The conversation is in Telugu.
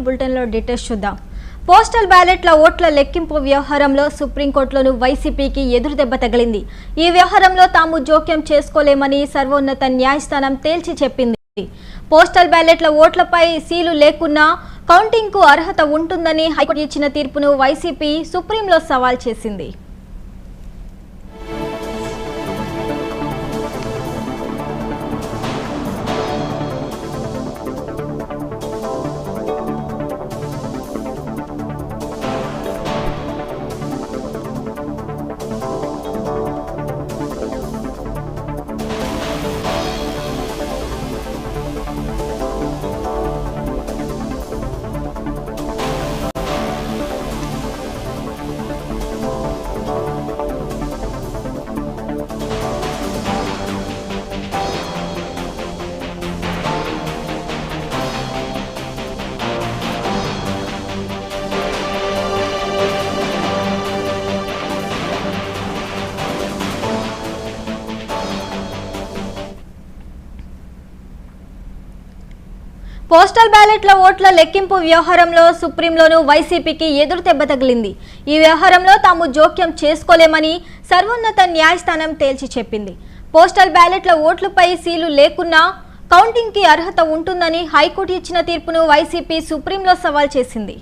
బులెటిన్లో డీటెయిల్స్ చూద్దాం. పోస్టల్ బ్యాలెట్ల ఓట్ల లెక్కింపు వ్యవహారంలో సుప్రీంకోర్టులోని వైసీపీకి ఎదురుదెబ్బ తగిలింది. ఈ వ్యవహారంలో తాము జోక్యం చేసుకోలేమని సర్వోన్నత న్యాయస్థానం తేల్చి చెప్పింది. పోస్టల్ బ్యాలెట్ల ఓట్లపై సీలు లేకున్నా కౌంటింగ్కు అర్హత ఉంటుందని హైకోర్టు ఇచ్చిన తీర్పును వైసీపీ సుప్రీంలో సవాల్ చేసింది. పోస్టల్ బ్యాలెట్ల ఓట్ల లెక్కింపు వ్యవహారంలో సుప్రీంలోనూ వైసీపీకి ఎదురుదెబ్బ తగిలింది. ఈ వ్యవహారంలో తాము జోక్యం చేసుకోలేమని సర్వోన్నత న్యాయస్థానం తేల్చి చెప్పింది. పోస్టల్ బ్యాలెట్ల ఓట్లపై సీలు లేకున్నా కౌంటింగ్కి అర్హత ఉంటుందని హైకోర్టు ఇచ్చిన తీర్పును వైసీపీ సుప్రీంలో సవాల్ చేసింది.